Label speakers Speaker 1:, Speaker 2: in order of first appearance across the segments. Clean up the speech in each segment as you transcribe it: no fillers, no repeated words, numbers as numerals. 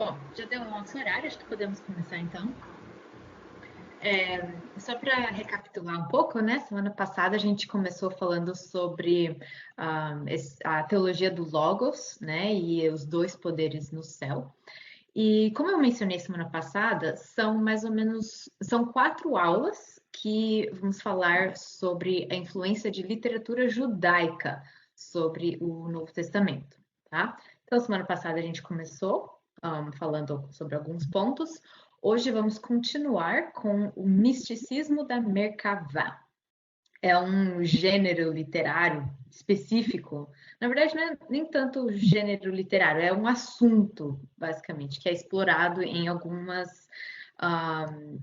Speaker 1: Bom, já deu o nosso horário, acho que podemos começar então. Só para recapitular um pouco, né? Semana passada a gente começou falando sobre a teologia do Logos, né? E os dois poderes no céu. E como eu mencionei semana passada, são mais ou menos 4 aulas que vamos falar sobre a influência de literatura judaica sobre o Novo Testamento, tá? Então, semana passada a gente começou falando sobre alguns pontos. Hoje vamos continuar com o misticismo da Merkavá. É um gênero literário específico. Na verdade, não é nem tanto gênero literário, é um assunto, basicamente, que é explorado em algumas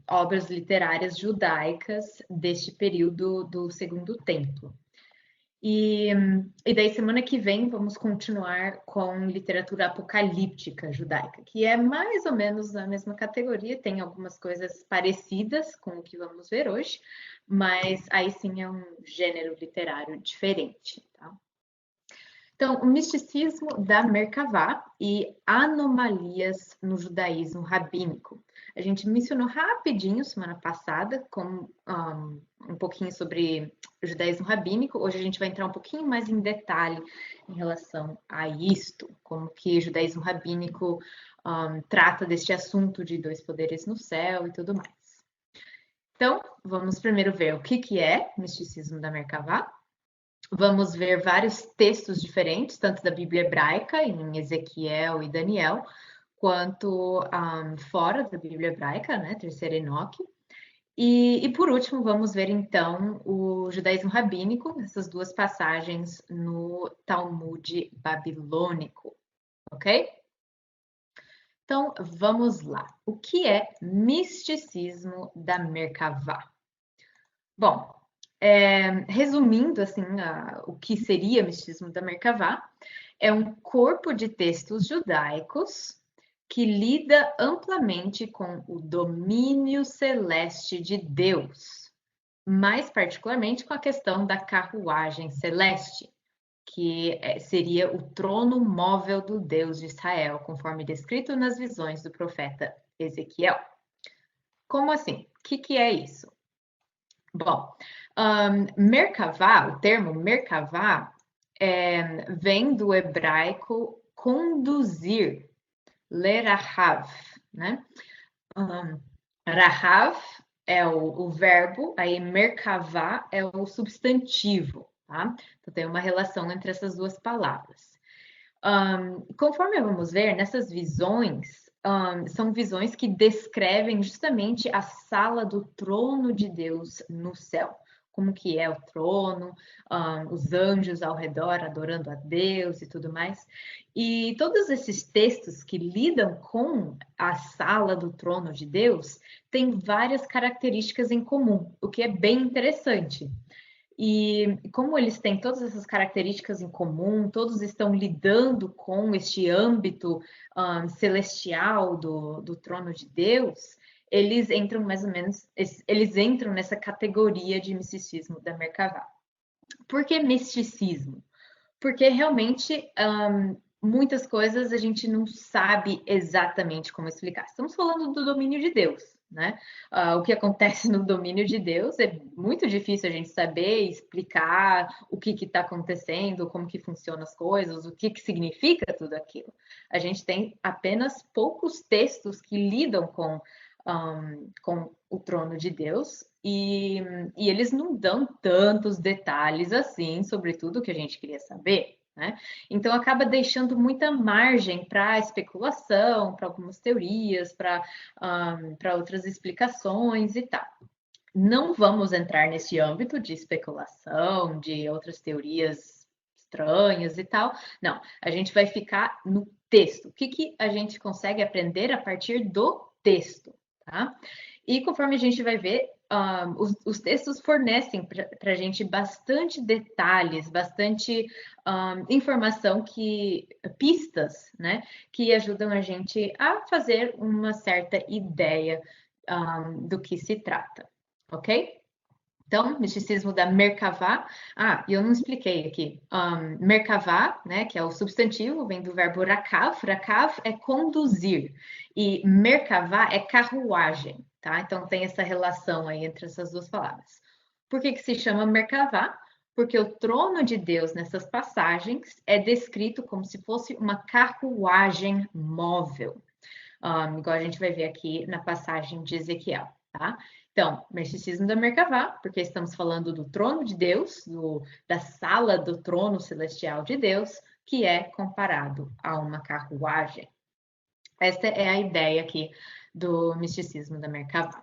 Speaker 1: obras literárias judaicas deste período do Segundo Templo. E daí, semana que vem, vamos continuar com literatura apocalíptica judaica, que é mais ou menos na mesma categoria, tem algumas coisas parecidas com o que vamos ver hoje, mas aí sim é um gênero literário diferente, tá? Então, o misticismo da Merkavá e anomalias no judaísmo rabínico. A gente mencionou rapidinho semana passada com um pouquinho sobre o judaísmo rabínico. Hoje a gente vai entrar um pouquinho mais em detalhe em relação a isto, como que o judaísmo rabínico trata deste assunto de dois poderes no céu e tudo mais. Então, vamos primeiro ver o que é misticismo da Merkavá. Vamos ver vários textos diferentes, tanto da Bíblia hebraica, em Ezequiel e Daniel, quanto fora da Bíblia hebraica, né, Terceira Enoque. E por último, vamos ver então o judaísmo rabínico, essas duas passagens no Talmud babilônico, ok? Então, vamos lá. O que é misticismo da Merkavá? Bom, resumindo assim, o que seria misticismo da Merkavá, é um corpo de textos judaicos que lida amplamente com o domínio celeste de Deus, mais particularmente com a questão da carruagem celeste, que seria o trono móvel do Deus de Israel, conforme descrito nas visões do profeta Ezequiel. Como assim? O que é isso? Bom, Merkavá, o termo Merkavá, vem do hebraico conduzir, lerahav, né? Rahav é o verbo, aí Merkavá é o substantivo, tá? Então tem uma relação entre essas duas palavras. Conforme vamos ver, nessas visões, são visões que descrevem justamente a sala do trono de Deus no céu. Como que é o trono, os anjos ao redor adorando a Deus e tudo mais. E todos esses textos que lidam com a sala do trono de Deus têm várias características em comum, o que é bem interessante. E como eles têm todas essas características em comum, todos estão lidando com este âmbito celestial do trono de Deus, eles entram mais ou menos, eles entram nessa categoria de misticismo da Merkavá. Por que misticismo? Porque realmente muitas coisas a gente não sabe exatamente como explicar. Estamos falando do domínio de Deus, né? O que acontece no domínio de Deus é muito difícil a gente saber explicar o que está acontecendo, como que funcionam as coisas, o que significa tudo aquilo. A gente tem apenas poucos textos que lidam com o trono de Deus e eles não dão tantos detalhes assim sobre tudo que a gente queria saber, né? Então acaba deixando muita margem para especulação, para algumas teorias, para outras explicações e tal. Não vamos entrar nesse âmbito de especulação, de outras teorias estranhas e tal. Não, a gente vai ficar no texto. O que a gente consegue aprender a partir do texto, tá? E conforme a gente vai ver, os textos fornecem para a gente bastante detalhes, bastante informação, pistas, né, que ajudam a gente a fazer uma certa ideia do que se trata, ok? Então, misticismo da Merkavá. Ah, e eu não expliquei aqui. Merkavá, né, que é o substantivo, vem do verbo rakav. Rakav é conduzir. E Merkavá é carruagem, tá? Então, tem essa relação aí entre essas duas palavras. Por que que se chama Merkavá? Porque o trono de Deus nessas passagens é descrito como se fosse uma carruagem móvel. Igual a gente vai ver aqui na passagem de Ezequiel, tá? Então, misticismo da Merkavá, porque estamos falando do trono de Deus, da sala do trono celestial de Deus, que é comparado a uma carruagem. Esta é a ideia aqui do misticismo da Merkavá.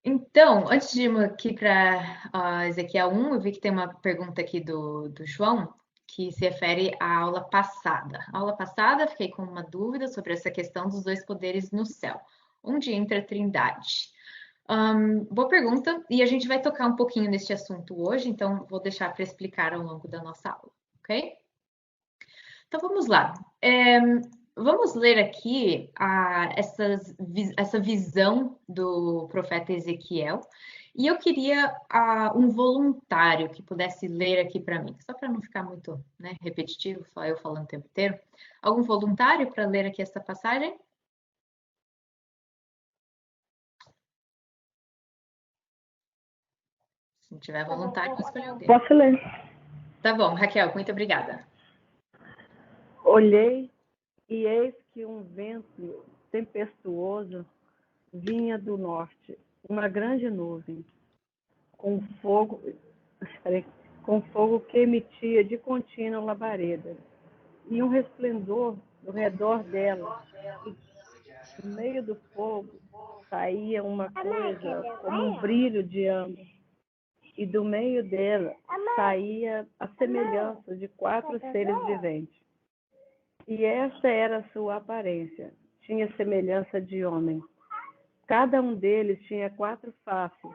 Speaker 1: Então, antes de ir aqui para Ezequiel 1, eu vi que tem uma pergunta aqui do João, que se refere à aula passada. A aula passada, fiquei com uma dúvida sobre essa questão dos dois poderes no céu. Onde entra a Trindade? Boa pergunta, e a gente vai tocar um pouquinho neste assunto hoje, então vou deixar para explicar ao longo da nossa aula, ok? Então vamos lá. Vamos ler aqui essa visão do profeta Ezequiel, e eu queria um voluntário que pudesse ler aqui para mim, só para não ficar muito, né, repetitivo, só eu falando o tempo inteiro. Algum voluntário para ler aqui essa passagem? Se não tiver voluntário, vou escolher alguém.
Speaker 2: Posso ler?
Speaker 1: Tá bom, Raquel, muito obrigada.
Speaker 2: Olhei e eis que um vento tempestuoso vinha do norte, uma grande nuvem, com fogo que emitia de contínuo labaredas, e um resplendor ao redor dela. No meio do fogo saía uma coisa como um brilho de âmbar, e do meio dela saía a semelhança de 4 seres viventes. E essa era a sua aparência, tinha semelhança de homem. Cada um deles tinha 4 faces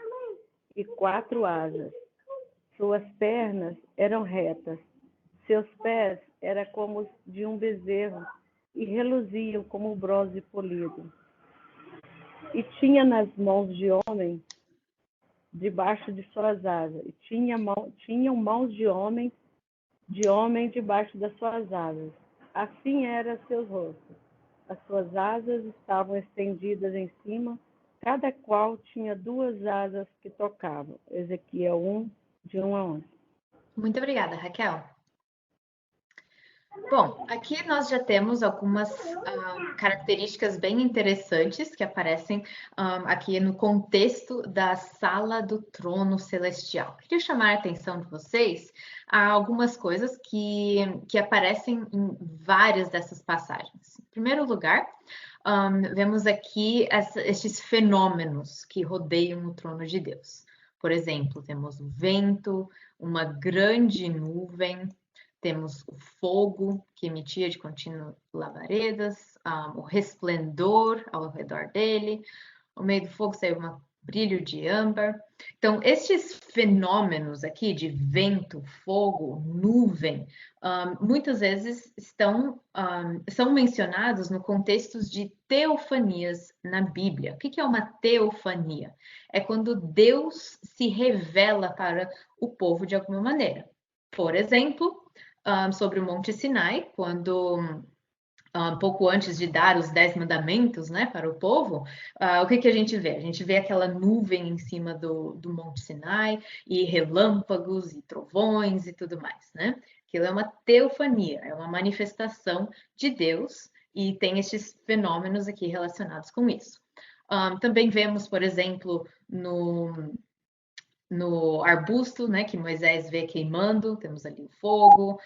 Speaker 2: e 4 asas. Suas pernas eram retas, seus pés eram como os de um bezerro e reluziam como o bronze polido. E tinha nas mãos de homem debaixo de suas asas, e tinham mãos de homem debaixo das suas asas. Assim eram seus rostos. As suas asas estavam estendidas em cima, cada qual tinha 2 asas que tocavam. Ezequiel 1, de 1 a 11.
Speaker 1: Muito obrigada, Raquel. Bom, aqui nós já temos algumas características bem interessantes que aparecem aqui no contexto da sala do trono celestial. Queria chamar a atenção de vocês a algumas coisas que aparecem em várias dessas passagens. Em primeiro lugar, vemos aqui estes fenômenos que rodeiam o trono de Deus. Por exemplo, temos o vento, uma grande nuvem, temos o fogo que emitia de contínuo labaredas, o resplendor ao redor dele, no meio do fogo saiu um brilho de âmbar. Então, estes fenômenos aqui de vento, fogo, nuvem, muitas vezes são mencionados no contexto de teofanias na Bíblia. O que é uma teofania? É quando Deus se revela para o povo de alguma maneira. Por exemplo, sobre o Monte Sinai, quando pouco antes de dar os 10 mandamentos, né, para o povo, o que a gente vê? A gente vê aquela nuvem em cima do Monte Sinai e relâmpagos e trovões e tudo mais, né? Aquilo é uma teofania, é uma manifestação de Deus e tem esses fenômenos aqui relacionados com isso. Também vemos, por exemplo, no arbusto, né, que Moisés vê queimando, temos ali o fogo.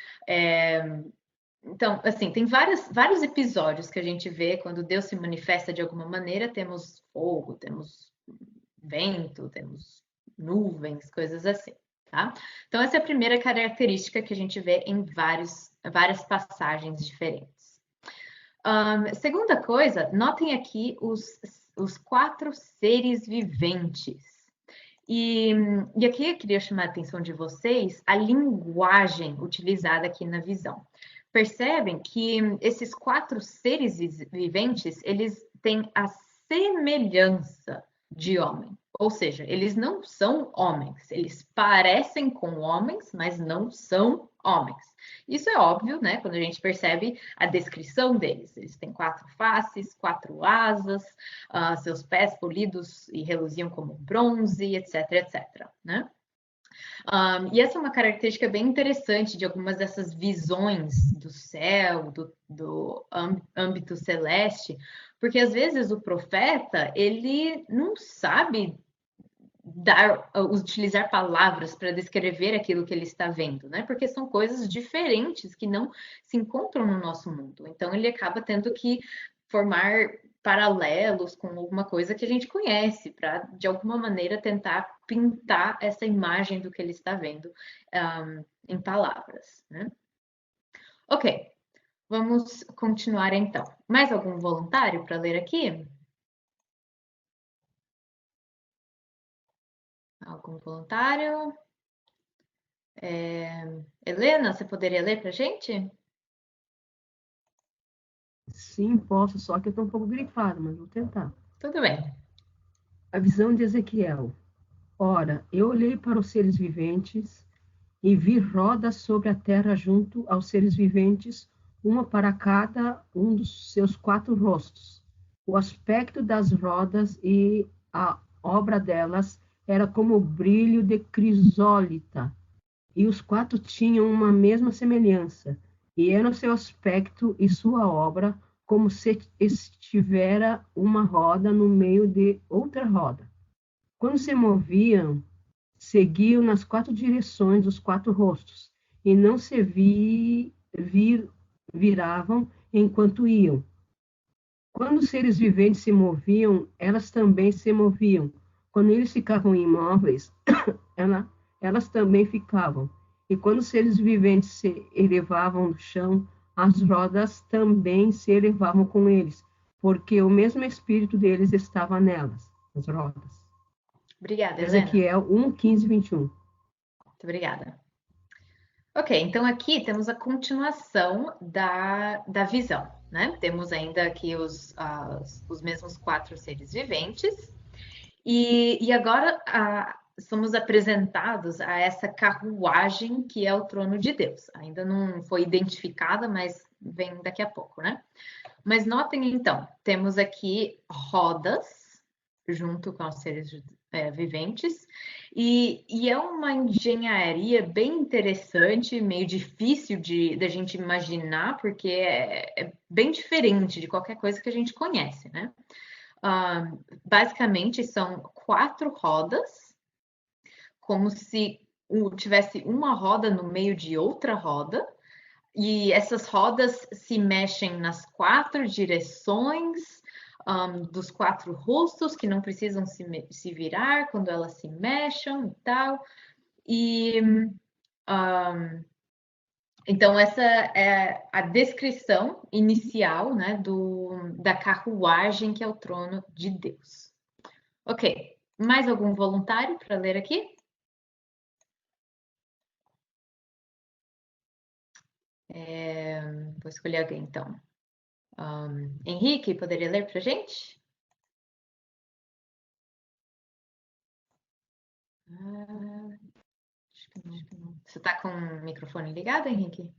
Speaker 1: Então, assim, tem vários episódios que a gente vê quando Deus se manifesta de alguma maneira, temos fogo, temos vento, temos nuvens, coisas assim, tá? Então, essa é a primeira característica que a gente vê em várias passagens diferentes. Segunda coisa, notem aqui os 4 seres viventes. E aqui eu queria chamar a atenção de vocês a linguagem utilizada aqui na visão. Percebem que esses 4 seres viventes, eles têm a semelhança de homem. Ou seja, eles não são homens, eles parecem com homens, mas não são homens. Isso é óbvio, né? Quando a gente percebe a descrição deles. Eles têm 4 faces, 4 asas, seus pés polidos e reluziam como bronze, etc, etc, né? E essa é uma característica bem interessante de algumas dessas visões do céu, do âmbito celeste, porque às vezes o profeta, ele não sabe utilizar palavras para descrever aquilo que ele está vendo, né? Porque são coisas diferentes que não se encontram no nosso mundo. Então ele acaba tendo que formar paralelos com alguma coisa que a gente conhece, para de alguma maneira tentar pintar essa imagem do que ele está vendo em palavras, né? Ok, vamos continuar então. Mais algum voluntário para ler aqui? Algum voluntário? Helena, você poderia ler para a gente?
Speaker 3: Sim, posso, só que eu estou um pouco gripado, mas vou tentar.
Speaker 1: Tudo bem.
Speaker 3: A visão de Ezequiel. Ora, eu olhei para os seres viventes e vi rodas sobre a terra junto aos seres viventes, uma para cada um dos seus 4 rostos. O aspecto das rodas e a obra delas era como o brilho de crisólita, e os 4 tinham uma mesma semelhança, e era o seu aspecto e sua obra como se estivera uma roda no meio de outra roda. Quando se moviam, seguiam nas 4 direções dos 4 rostos, e não se viravam enquanto iam. Quando os seres viventes se moviam, elas também se moviam. Quando eles ficavam imóveis, elas também ficavam. E quando os seres viventes se elevavam do chão, as rodas também se elevavam com eles, porque o mesmo espírito deles estava nelas, as rodas.
Speaker 1: Obrigada, Helena.
Speaker 3: Ezequiel 1, 15 e 21.
Speaker 1: Muito obrigada. Ok, então aqui temos a continuação da visão, né? Temos ainda aqui os mesmos 4 seres viventes, e agora somos apresentados a essa carruagem que é o trono de Deus. Ainda não foi identificada, mas vem daqui a pouco, né? Mas notem então, temos aqui rodas junto com os seres viventes, e é uma engenharia bem interessante, meio difícil da gente imaginar, porque é bem diferente de qualquer coisa que a gente conhece, né? Basicamente, são 4 rodas, como se tivesse uma roda no meio de outra roda, e essas rodas se mexem nas 4 direções dos 4 rostos, que não precisam se virar quando elas se mexem e tal. E então, essa é a descrição inicial, né, da carruagem que é o trono de Deus. Ok, mais algum voluntário para ler aqui? Vou escolher alguém, então. Henrique, poderia ler para a gente? Acho que não. Você está com o microfone ligado, Henrique?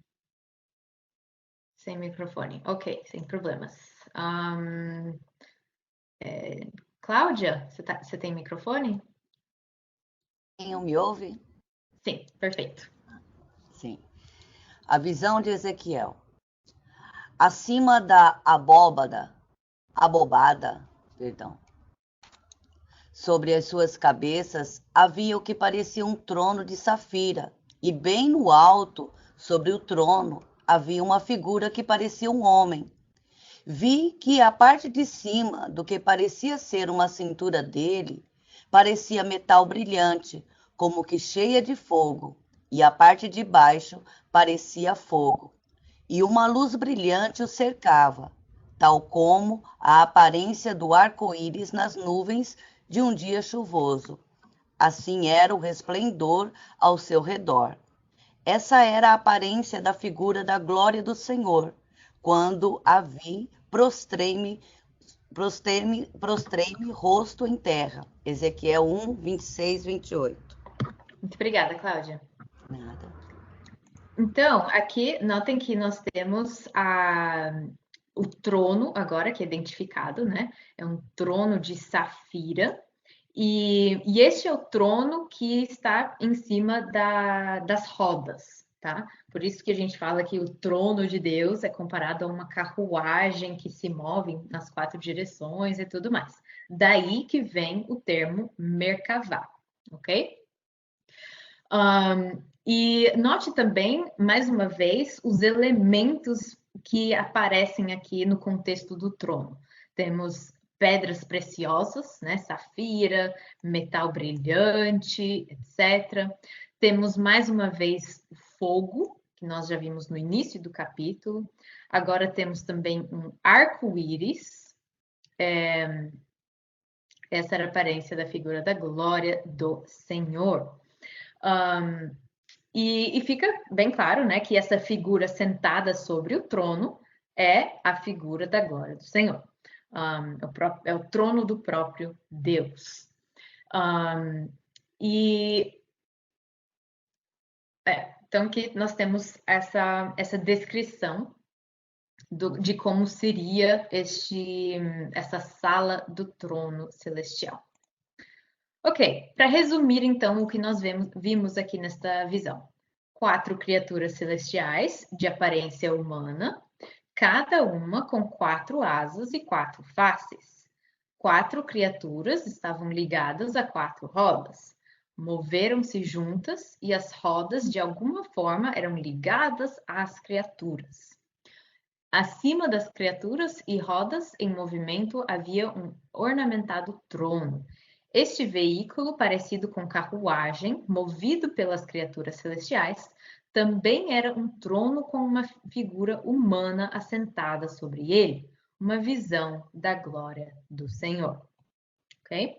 Speaker 1: Sem microfone. Ok, sem problemas. Cláudia, você tem microfone?
Speaker 4: Me ouve?
Speaker 1: Sim, perfeito.
Speaker 4: Sim. A visão de Ezequiel. Acima da abobada, sobre as suas cabeças havia o que parecia um trono de safira, e bem no alto, sobre o trono, havia uma figura que parecia um homem. Vi que a parte de cima do que parecia ser uma cintura dele parecia metal brilhante, como que cheia de fogo, e a parte de baixo parecia fogo. E uma luz brilhante o cercava, tal como a aparência do arco-íris nas nuvens de um dia chuvoso. Assim era o resplendor ao seu redor. Essa era a aparência da figura da glória do Senhor. Quando a vi, prostrei-me prostrei-me rosto em terra. Ezequiel 1, 26, 28.
Speaker 1: Muito obrigada, Cláudia.
Speaker 4: Nada.
Speaker 1: Então, aqui, notem que nós temos o trono agora, que é identificado, né? É um trono de safira. E este é o trono que está em cima das rodas, tá? Por isso que a gente fala que o trono de Deus é comparado a uma carruagem que se move nas 4 direções e tudo mais. Daí que vem o termo Merkavá, ok? E note também, mais uma vez, os elementos que aparecem aqui no contexto do trono. Temos pedras preciosas, né? Safira, metal brilhante, etc. Temos mais uma vez o fogo, que nós já vimos no início do capítulo. Agora temos também um arco-íris. Essa era a aparência da figura da glória do Senhor. E fica bem claro, né, que essa figura sentada sobre o trono é a figura da glória do Senhor. É o trono do próprio Deus. Então, aqui nós temos essa descrição de como seria essa sala do trono celestial. Ok, para resumir então o que nós vimos aqui nesta visão. 4 criaturas celestiais de aparência humana, cada uma com 4 asas e 4 faces. 4 criaturas estavam ligadas a 4 rodas. Moveram-se juntas e as rodas, de alguma forma, eram ligadas às criaturas. Acima das criaturas e rodas em movimento havia um ornamentado trono. Este veículo, parecido com carruagem, movido pelas criaturas celestiais, também era um trono com uma figura humana assentada sobre ele, uma visão da glória do Senhor. Ok?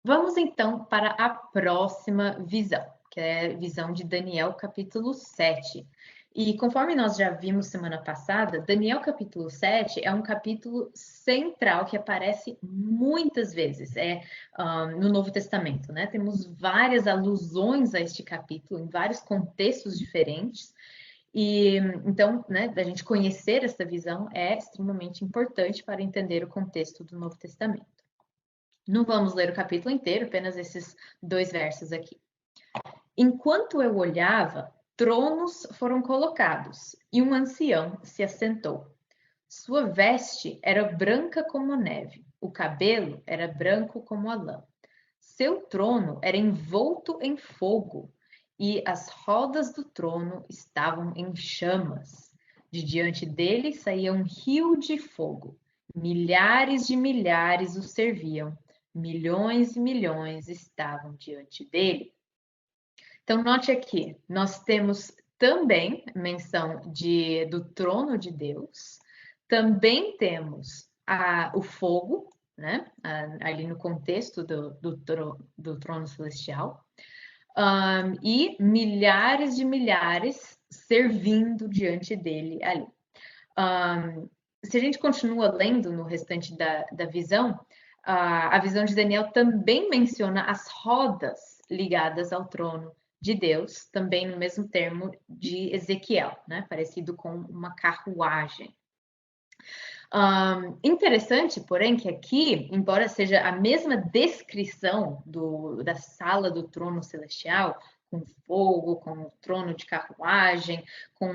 Speaker 1: Vamos então para a próxima visão, que é a visão de Daniel, capítulo 7. E conforme nós já vimos semana passada, Daniel capítulo 7 é um capítulo central que aparece muitas vezes no Novo Testamento, né? Temos várias alusões a este capítulo em vários contextos diferentes. E então, né, a gente conhecer essa visão é extremamente importante para entender o contexto do Novo Testamento. Não vamos ler o capítulo inteiro, apenas esses 2 versos aqui. Enquanto eu olhava, tronos foram colocados e um ancião se assentou. Sua veste era branca como neve, o cabelo era branco como a lã. Seu trono era envolto em fogo e as rodas do trono estavam em chamas. De diante dele saía um rio de fogo. Milhares de milhares o serviam. Milhões e milhões estavam diante dele. Então, note aqui, nós temos também menção do trono de Deus, também temos o fogo, né? Ali no contexto do trono celestial, e milhares de milhares servindo diante dele ali. Se a gente continua lendo no restante da visão, a visão de Daniel também menciona as rodas ligadas ao trono de Deus, também no mesmo termo de Ezequiel, né? Parecido com uma carruagem. Interessante, porém, que aqui, embora seja a mesma descrição da sala do trono celestial, com fogo, com o trono de carruagem, com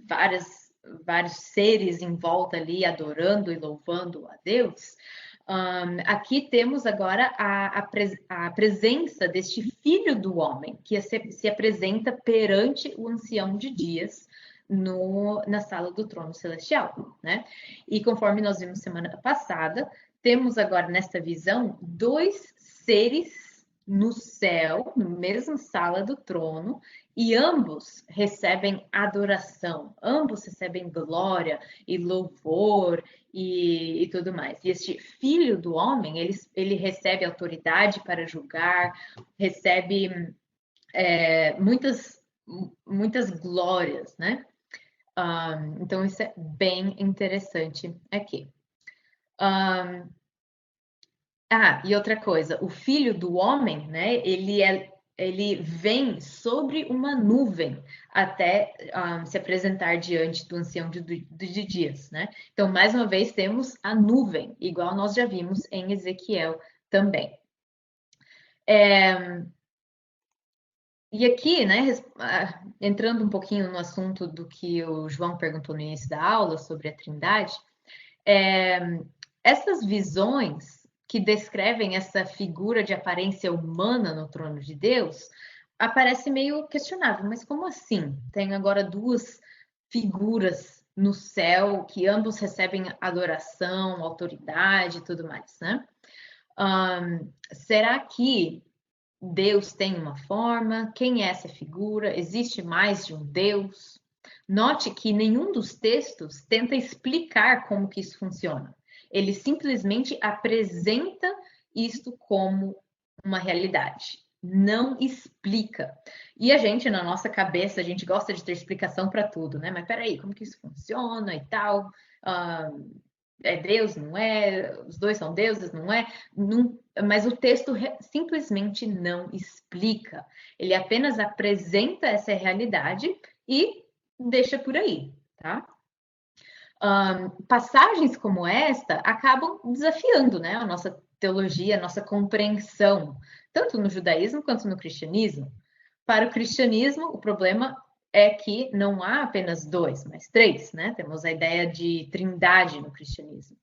Speaker 1: vários seres em volta ali adorando e louvando a Deus, aqui temos agora a presença deste filho do homem, que se apresenta perante o ancião de dias na sala do trono celestial, né? E conforme nós vimos semana passada, temos agora nesta visão 2 seres no céu, na mesma sala do trono, e ambos recebem adoração, ambos recebem glória e louvor e tudo mais. E este filho do homem, ele recebe autoridade para julgar, recebe muitas glórias, né? Então, isso é bem interessante aqui. E outra coisa, o filho do homem, né, ele vem sobre uma nuvem até se apresentar diante do ancião de dias, né? Então, mais uma vez, temos a nuvem, igual nós já vimos em Ezequiel também. E aqui, né, entrando um pouquinho no assunto do que o João perguntou no início da aula sobre a Trindade, essas visões que descrevem essa figura de aparência humana no trono de Deus, aparece meio questionável, mas como assim? Tem agora duas figuras no céu que ambos recebem adoração, autoridade e tudo mais, né? Será que Deus tem uma forma? Quem é essa figura? Existe mais de um Deus? Note que nenhum dos textos tenta explicar como que isso funciona. Ele simplesmente apresenta isto como uma realidade. Não explica. E a gente, na nossa cabeça, a gente gosta de ter explicação para tudo, né? Mas peraí, como que isso funciona e tal? É Deus, não é? Os dois são deuses, não é? Não, mas o texto simplesmente não explica. Ele apenas apresenta essa realidade e deixa por aí, tá? Passagens como esta acabam desafiando, né, a nossa teologia, a nossa compreensão, tanto no judaísmo quanto no cristianismo. Para o cristianismo, o problema é que não há apenas dois, mas três, né? Temos a ideia de trindade no cristianismo.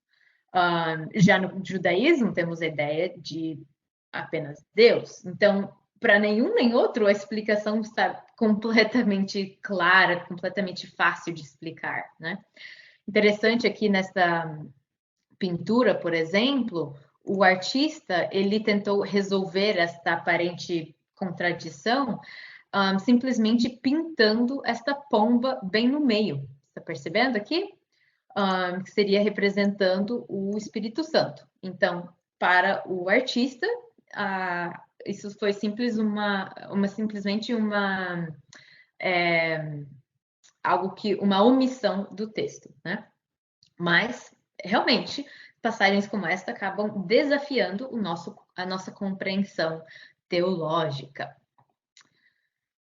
Speaker 1: Já no judaísmo, temos a ideia de apenas Deus. Então, para nenhum nem outro, a explicação está completamente clara, completamente fácil de explicar, né? Interessante aqui nessa pintura, por exemplo, o artista ele tentou resolver esta aparente contradição simplesmente pintando esta pomba bem no meio. Está percebendo aqui? Que seria representando o Espírito Santo. Então, para o artista, isso foi simplesmente uma omissão do texto, né? Mas, realmente, passagens como esta acabam desafiando a nossa compreensão teológica.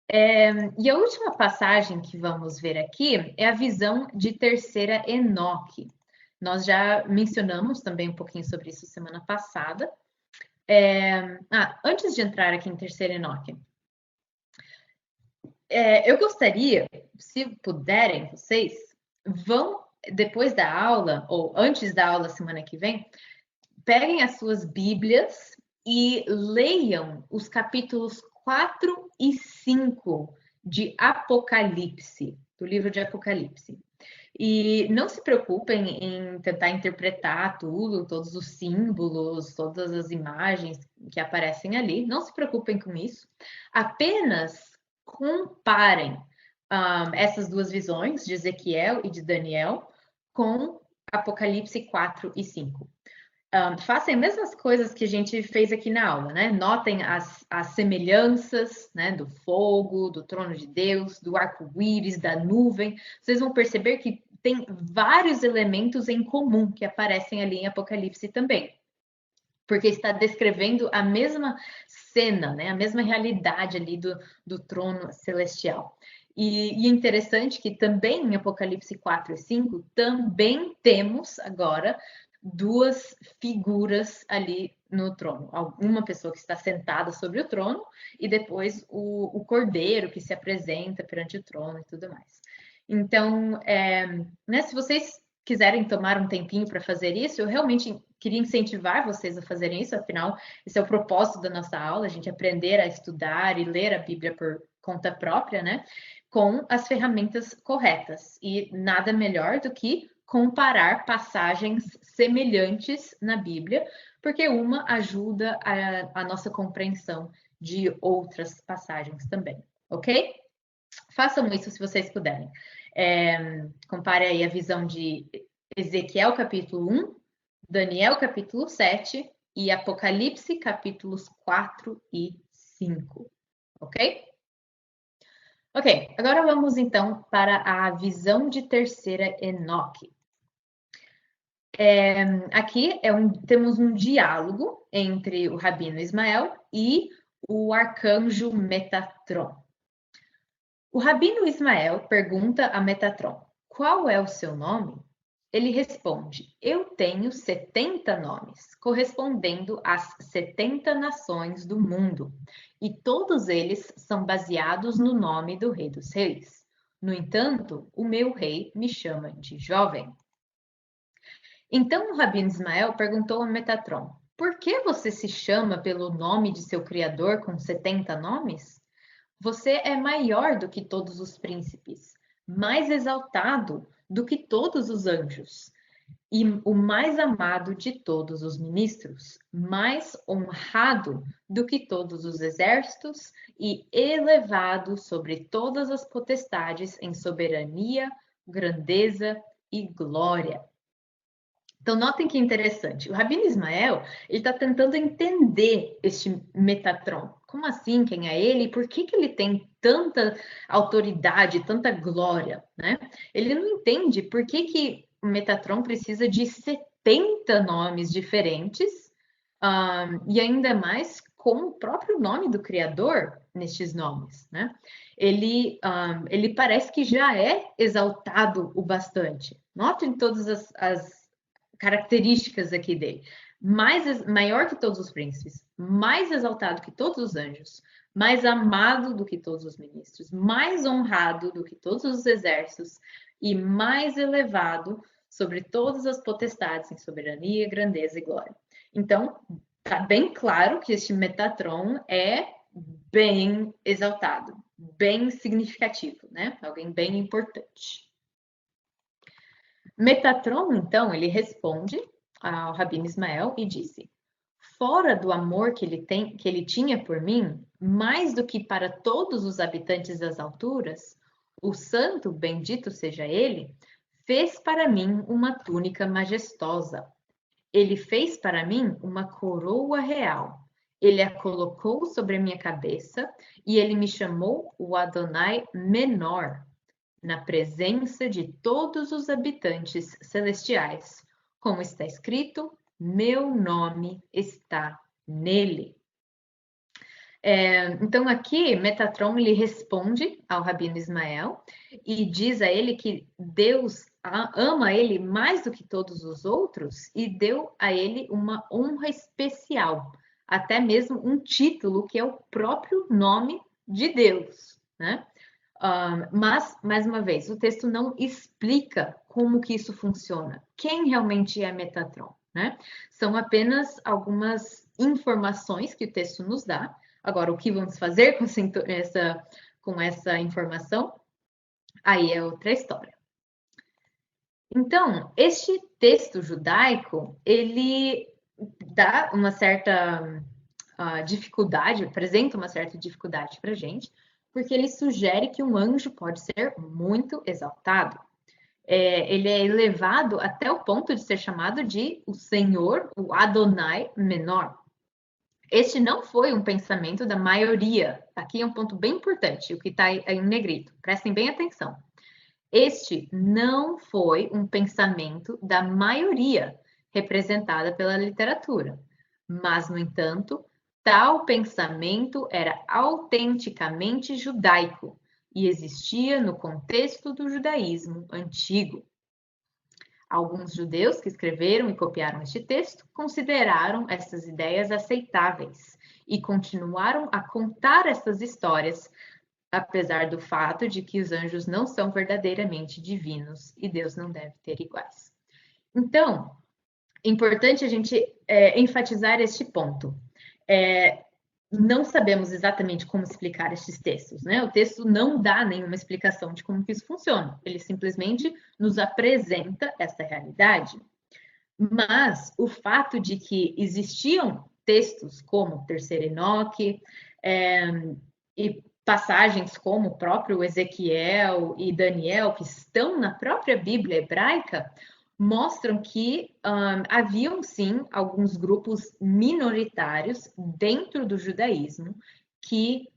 Speaker 1: E a última passagem que vamos ver aqui é a visão de terceira Enoque. Nós já mencionamos também um pouquinho sobre isso semana passada. Antes de entrar aqui em terceira Enoque, eu gostaria, se puderem, vocês vão, depois da aula, ou antes da aula semana que vem, peguem as suas Bíblias e leiam os capítulos 4 e 5 de Apocalipse, do livro de Apocalipse. E não se preocupem em tentar interpretar tudo, todos os símbolos, todas as imagens que aparecem ali. Não se preocupem com isso. Apenas comparem essas duas visões, de Ezequiel e de Daniel, com Apocalipse 4 e 5. Façam as mesmas coisas que a gente fez aqui na aula, né? Notem as semelhanças, né? Do fogo, do trono de Deus, do arco-íris, da nuvem. Vocês vão perceber que tem vários elementos em comum que aparecem ali em Apocalipse também. Porque está descrevendo a mesma cena, né? A mesma realidade ali do trono celestial. E é interessante que também em Apocalipse 4 e 5, também temos agora duas figuras ali no trono. Uma pessoa que está sentada sobre o trono e depois o cordeiro que se apresenta perante o trono e tudo mais. Então, né, se vocês quiserem tomar um tempinho para fazer isso, eu realmente queria incentivar vocês a fazerem isso, afinal, esse é o propósito da nossa aula, a gente aprender a estudar e ler a Bíblia por conta própria, né? Com as ferramentas corretas. E nada melhor do que comparar passagens semelhantes na Bíblia, porque uma ajuda a nossa compreensão de outras passagens também, ok? Façam isso se vocês puderem. Compare aí a visão de Ezequiel capítulo 1, Daniel capítulo 7 e Apocalipse capítulos 4 e 5, ok? Ok, agora vamos então para a visão de terceira Enoque. Aqui temos um diálogo entre o Rabino Ismael e o arcanjo Metatron. O Rabino Ismael pergunta a Metatron: qual é o seu nome? Ele responde: eu tenho 70 nomes, correspondendo às 70 nações do mundo, e todos eles são baseados no nome do Rei dos Reis. No entanto, o meu rei me chama de jovem. Então o Rabino Ismael perguntou a Metatron: por que você se chama pelo nome de seu criador com 70 nomes? Você é maior do que todos os príncipes, mais exaltado do que todos os anjos, e o mais amado de todos os ministros, mais honrado do que todos os exércitos e elevado sobre todas as potestades em soberania, grandeza e glória. Então, notem que interessante. O Rabino Ismael, ele está tentando entender este Metatron. Como assim? Quem é ele? Por que ele tem tanta autoridade, tanta glória, né? Ele não entende por que o Metatron precisa de 70 nomes diferentes, e ainda mais com o próprio nome do Criador nestes nomes, né? Ele parece que já é exaltado o bastante. Notem todas as características aqui dele. Maior que todos os príncipes, mais exaltado que todos os anjos, mais amado do que todos os ministros, mais honrado do que todos os exércitos e mais elevado sobre todas as potestades em soberania, grandeza e glória. Então, tá bem claro que este Metatron é bem exaltado, bem significativo, né? Alguém bem importante. Metatron, então, ele responde ao Rabino Ismael e disse: fora do amor que ele tinha por mim, mais do que para todos os habitantes das alturas, o santo, bendito seja ele, fez para mim uma túnica majestosa. Ele fez para mim uma coroa real. Ele a colocou sobre a minha cabeça e ele me chamou o Adonai Menor, na presença de todos os habitantes celestiais. Como está escrito, meu nome está nele. Então aqui, Metatron ele responde ao Rabino Ismael e diz a ele que Deus ama ele mais do que todos os outros e deu a ele uma honra especial, até mesmo um título que é o próprio nome de Deus, né? Mas, mais uma vez, o texto não explica como que isso funciona. Quem realmente é Metatron, né? São apenas algumas informações que o texto nos dá. Agora, o que vamos fazer com essa informação? Aí é outra história. Então, este texto judaico, ele dá uma certa dificuldade, apresenta uma certa dificuldade para a gente, porque ele sugere que um anjo pode ser muito exaltado. Ele é elevado até o ponto de ser chamado de o Senhor, o Adonai Menor. Este não foi um pensamento da maioria. Aqui é um ponto bem importante, o que está em negrito. Prestem bem atenção. Este não foi um pensamento da maioria representada pela literatura. Mas, no entanto, tal pensamento era autenticamente judaico e existia no contexto do judaísmo antigo. Alguns judeus que escreveram e copiaram este texto consideraram essas ideias aceitáveis e continuaram a contar essas histórias, apesar do fato de que os anjos não são verdadeiramente divinos e Deus não deve ter iguais. Então, é importante a gente enfatizar este ponto. Não sabemos exatamente como explicar estes textos, né? O texto não dá nenhuma explicação de como que isso funciona. Ele simplesmente nos apresenta essa realidade. Mas o fato de que existiam textos como o Terceiro Enoque e passagens como o próprio Ezequiel e Daniel, que estão na própria Bíblia hebraica, mostram que haviam, sim, alguns grupos minoritários dentro do judaísmo que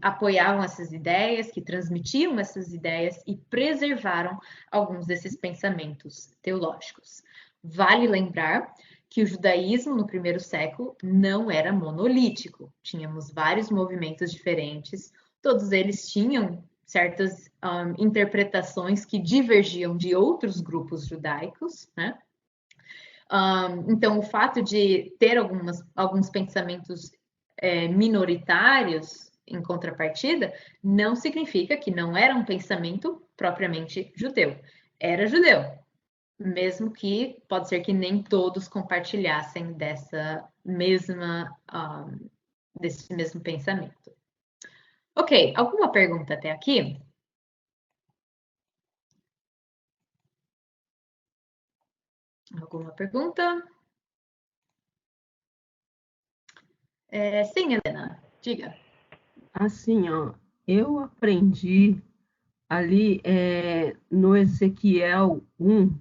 Speaker 1: apoiavam essas ideias, que transmitiam essas ideias e preservaram alguns desses pensamentos teológicos. Vale lembrar que o judaísmo no primeiro século não era monolítico. Tínhamos vários movimentos diferentes, todos eles tinham certas interpretações que divergiam de outros grupos judaicos, né? Então, o fato de ter alguns pensamentos minoritários em contrapartida não significa que não era um pensamento propriamente judeu. Era judeu, mesmo que pode ser que nem todos compartilhassem desse mesmo pensamento. Ok, alguma pergunta até aqui? Alguma pergunta? Sim, Helena, diga.
Speaker 3: Assim, ó, eu aprendi ali no Ezequiel 1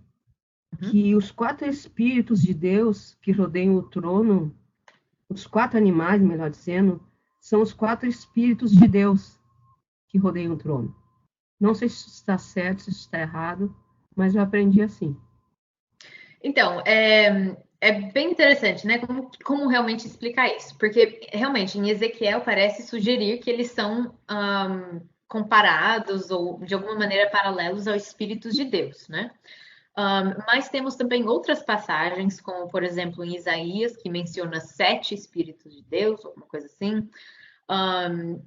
Speaker 3: que os 4 espíritos de Deus que rodeiam o trono, os 4 animais, melhor dizendo, são os 4 espíritos de Deus que rodeiam o trono. Não sei se isso está certo, se isso está errado, mas eu aprendi assim.
Speaker 1: Então, é bem interessante, né? Como realmente explicar isso? Porque realmente em Ezequiel parece sugerir que eles são comparados ou de alguma maneira paralelos aos espíritos de Deus, né? Mas temos também outras passagens, como por exemplo em Isaías, que menciona 7 espíritos de Deus, alguma coisa assim.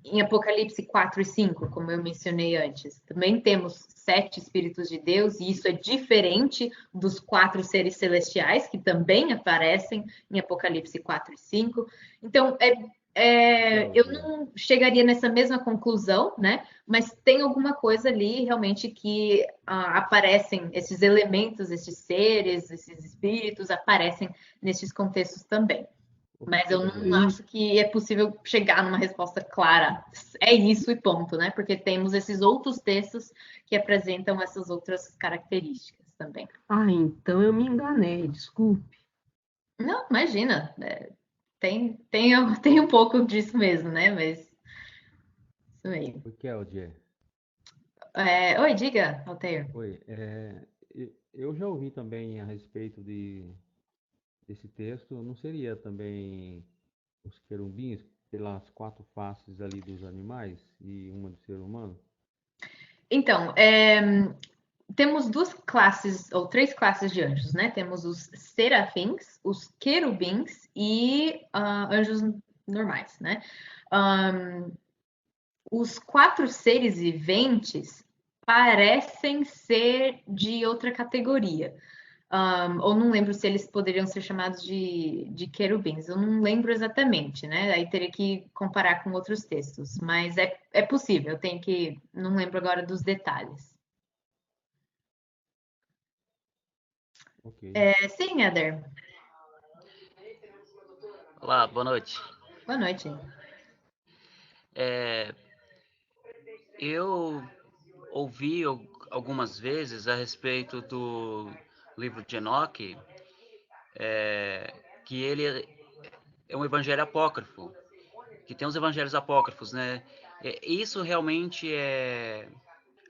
Speaker 1: Em Apocalipse 4 e 5, como eu mencionei antes, também temos 7 espíritos de Deus, e isso é diferente dos 4 seres celestiais, que também aparecem em Apocalipse 4 e 5. Então, eu não chegaria nessa mesma conclusão, né? Mas tem alguma coisa ali realmente que aparecem, esses elementos, esses seres, esses espíritos aparecem nesses contextos também. Mas eu não acho que é possível chegar numa resposta clara. É isso e ponto, né? Porque temos esses outros textos que apresentam essas outras características também.
Speaker 3: Ah, então eu me enganei, desculpe.
Speaker 1: Não, imagina. Tem um pouco disso mesmo, né? Mas isso aí.
Speaker 5: O que é o Jé?
Speaker 1: Oi, diga, Altair.
Speaker 5: Oi, eu já ouvi também a respeito desse texto. Não seria também os querubins pelas 4 faces ali dos animais e uma do ser humano?
Speaker 1: Então, temos 2 classes ou 3 classes de anjos, né? Temos os serafins, os querubins e anjos normais, né? Os 4 seres viventes parecem ser de outra categoria. Ou não lembro se eles poderiam ser chamados de querubins, eu não lembro exatamente, né? Aí teria que comparar com outros textos, mas é possível, eu tenho que. Não lembro agora dos detalhes.
Speaker 5: Ok.
Speaker 1: Sim, Eder.
Speaker 6: Olá, boa noite.
Speaker 1: Boa noite.
Speaker 6: Eu ouvi algumas vezes a respeito do livro de Enoque, que ele é um evangelho apócrifo, que tem os evangelhos apócrifos, né? Isso realmente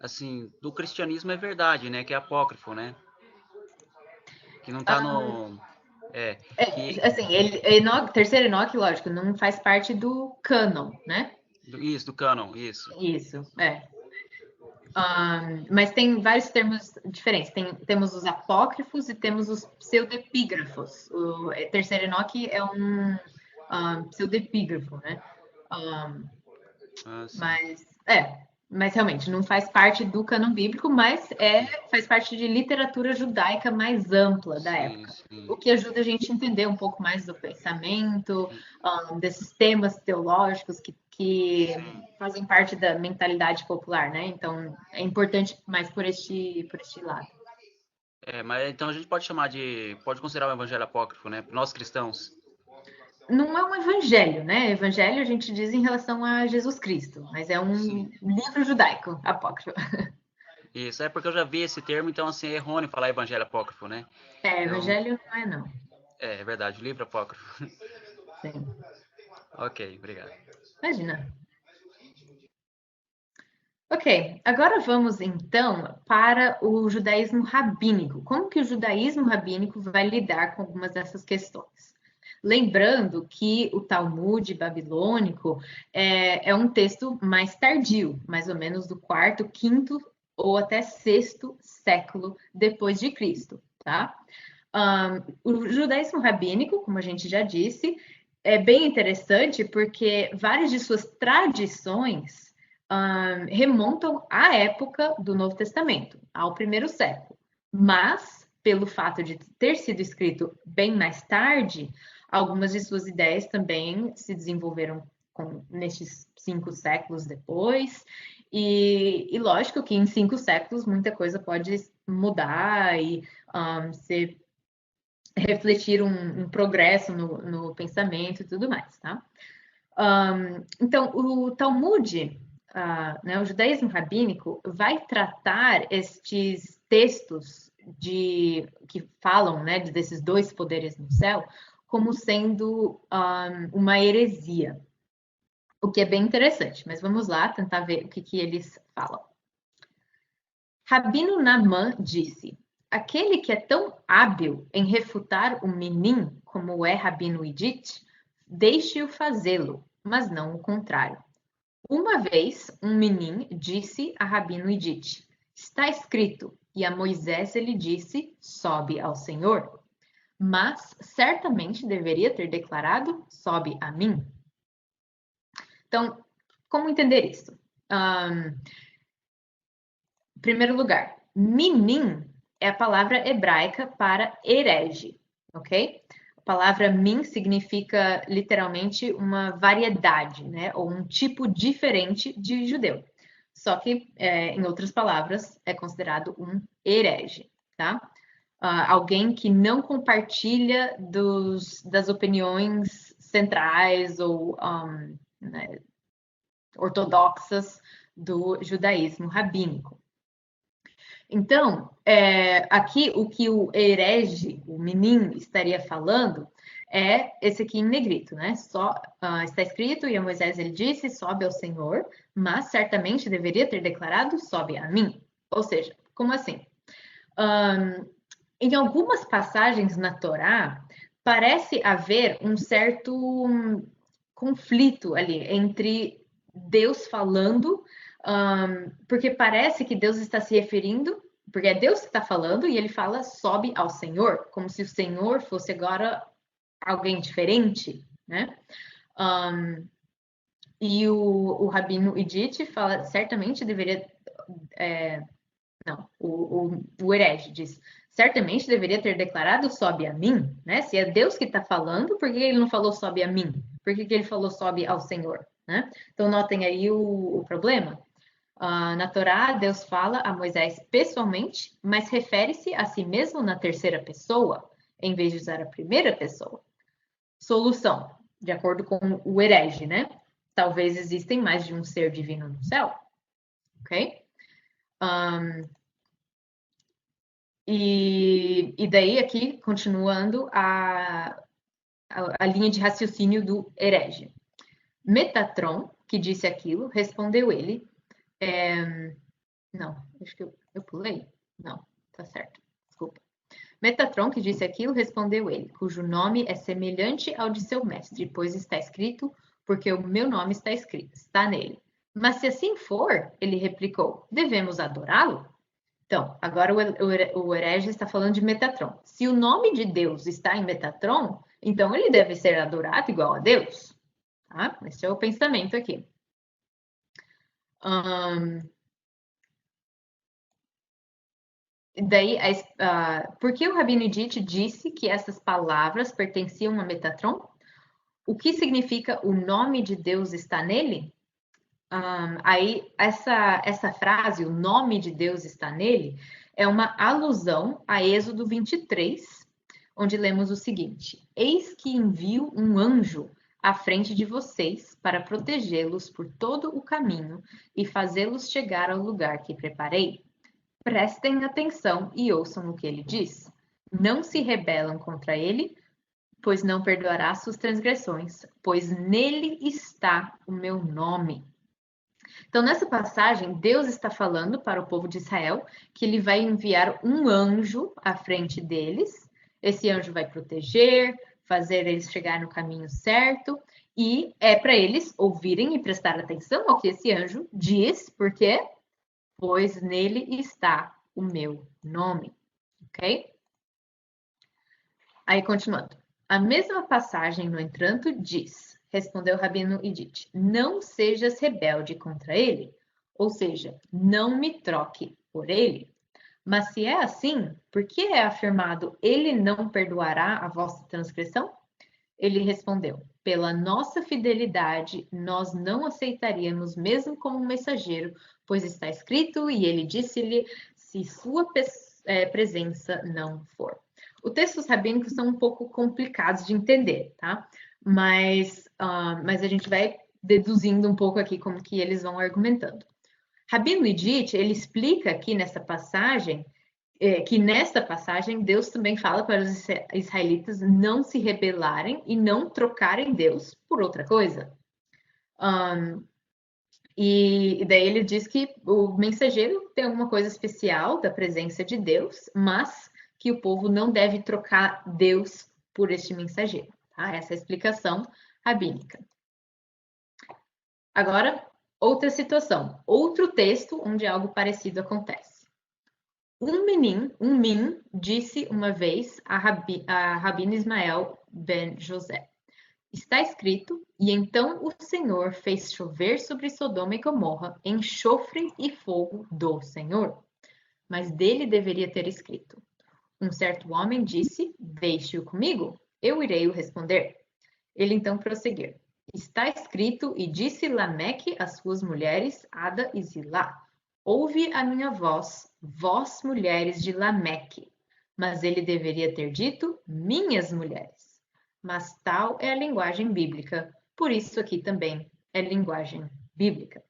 Speaker 6: assim, do cristianismo é verdade, né? Que é apócrifo, né? Que não tá no...
Speaker 1: Assim, terceiro Enoque, lógico, não faz parte do cânon, né?
Speaker 6: Isso, do cânon, isso.
Speaker 1: Isso, mas tem vários termos diferentes. Temos os apócrifos e temos os pseudepígrafos. O terceiro Enoque é um pseudepígrafo, né? Mas, mas realmente não faz parte do cânon bíblico, mas faz parte de literatura judaica mais ampla da época.
Speaker 6: Sim.
Speaker 1: O que ajuda a gente a entender um pouco mais do pensamento, desses temas teológicos que fazem parte da mentalidade popular, né? Então, é importante mais por este lado.
Speaker 6: Mas então a gente pode pode considerar o evangelho apócrifo, né? Nós cristãos.
Speaker 1: Não é um evangelho, né? Evangelho a gente diz em relação a Jesus Cristo, mas é um livro judaico apócrifo.
Speaker 6: Isso, porque eu já vi esse termo, então assim, é errôneo falar evangelho apócrifo, né?
Speaker 1: Evangelho não é não.
Speaker 6: É verdade, livro apócrifo.
Speaker 1: Sim.
Speaker 6: Ok, obrigado.
Speaker 1: Imagina. Ok, agora vamos então para o judaísmo rabínico. Como que o judaísmo rabínico vai lidar com algumas dessas questões? Lembrando que o Talmud babilônico é um texto mais tardio, mais ou menos do quarto, quinto ou até sexto século depois de Cristo, tá? O judaísmo rabínico, como a gente já disse, é bem interessante porque várias de suas tradições remontam à época do Novo Testamento, ao primeiro século. Mas, pelo fato de ter sido escrito bem mais tarde, algumas de suas ideias também se desenvolveram nestes 5 séculos depois. E lógico que em 5 séculos muita coisa pode mudar e refletir um progresso no pensamento e tudo mais, tá? Então, o Talmud, né, o judaísmo rabínico, vai tratar estes textos que falam, né, desses 2 poderes no céu, como sendo uma heresia, o que é bem interessante, mas vamos lá tentar ver o que eles falam. Rabino Naamã disse: aquele que é tão hábil em refutar o menim como é Rabino Idit, deixe-o fazê-lo, mas não o contrário. Uma vez, um menim disse a Rabino Idit: está escrito, e a Moisés ele disse: sobe ao Senhor. Mas certamente deveria ter declarado: sobe a mim. Então, como entender isso? Em primeiro lugar, minim é a palavra hebraica para herege, ok? A palavra min significa literalmente uma variedade, né? Ou um tipo diferente de judeu. Só que, em outras palavras, é considerado um herege, tá? Alguém que não compartilha das opiniões centrais ou né, ortodoxas do judaísmo rabínico. Então, aqui o que o herege, o menim, estaria falando é esse aqui em negrito, né? Só está escrito, e a Moisés ele disse, sobe ao Senhor, mas certamente deveria ter declarado, sobe a mim. Ou seja, como assim? Em algumas passagens na Torá, parece haver um certo conflito ali entre Deus falando, porque parece que Deus está se referindo, porque é Deus que está falando e ele fala sobe ao Senhor, como se o Senhor fosse agora alguém diferente, né? E o Rabino Idit fala, certamente deveria... não, o herege diz, certamente deveria ter declarado sobe a mim, né? Se é Deus que está falando, por que ele não falou sobe a mim? Por que ele falou sobe ao Senhor, né? Então, notem aí o problema. Na Torá, Deus fala a Moisés pessoalmente, mas refere-se a si mesmo na terceira pessoa, em vez de usar a primeira pessoa. Solução, de acordo com o herege, né? Talvez existem mais de um ser divino no céu, ok? E daí aqui, continuando a linha de raciocínio do herege. Metatron, que disse aquilo, respondeu ele... Não, acho que eu pulei. Não, tá certo. Desculpa. Metatron, que disse aquilo, respondeu ele, cujo nome é semelhante ao de seu mestre, pois está escrito, porque o meu nome está escrito, está nele. Mas se assim for, ele replicou, devemos adorá-lo? Então, agora o herege está falando de Metatron. Se o nome de Deus está em Metatron, então ele deve ser adorado igual a Deus. Tá? Esse é o pensamento aqui. Daí, por que o Rabino Idit disse que essas palavras pertenciam a Metatron? O que significa o nome de Deus está nele? Aí, essa frase, o nome de Deus está nele, é uma alusão a Êxodo 23, onde lemos o seguinte: eis que envio um anjo à frente de vocês para protegê-los por todo o caminho e fazê-los chegar ao lugar que preparei. Prestem atenção e ouçam o que ele diz. Não se rebelam contra ele, pois não perdoará suas transgressões, pois nele está o meu nome. Então, nessa passagem, Deus está falando para o povo de Israel que ele vai enviar um anjo à frente deles. Esse anjo vai proteger, fazer eles chegar no caminho certo, e é para eles ouvirem e prestar atenção ao que esse anjo diz, porque pois nele está o meu nome, ok? Aí, continuando. A mesma passagem, no entanto, diz, respondeu Rabino Idit, não sejas rebelde contra ele, ou seja, não me troque por ele. Mas se é assim, por que é afirmado, ele não perdoará a vossa transgressão? Ele respondeu, pela nossa fidelidade, nós não aceitaríamos mesmo como um mensageiro, pois está escrito, e ele disse-lhe, se sua presença não for. Os textos rabínicos são um pouco complicados de entender, tá? Mas a gente vai deduzindo um pouco aqui como que eles vão argumentando. Rabino Idit, ele explica aqui nessa passagem, que nesta passagem Deus também fala para os israelitas não se rebelarem e não trocarem Deus por outra coisa. E daí ele diz que o mensageiro tem alguma coisa especial da presença de Deus, mas que o povo não deve trocar Deus por este mensageiro. Tá? Essa é a explicação rabínica. Agora, outra situação, outro texto onde algo parecido acontece. Um min, disse uma vez a Rabino Ismael ben José, está escrito, e então o Senhor fez chover sobre Sodoma e Gomorra enxofre e fogo do Senhor. Mas dele deveria ter escrito. Um certo homem disse, deixe-o comigo, eu irei o responder. Ele então prosseguiu. Está escrito, e disse Lameque às suas mulheres, Ada e Zilá, ouve a minha voz, vós mulheres de Lameque. Mas ele deveria ter dito, minhas mulheres. Mas tal é a linguagem bíblica, por isso aqui também é linguagem bíblica.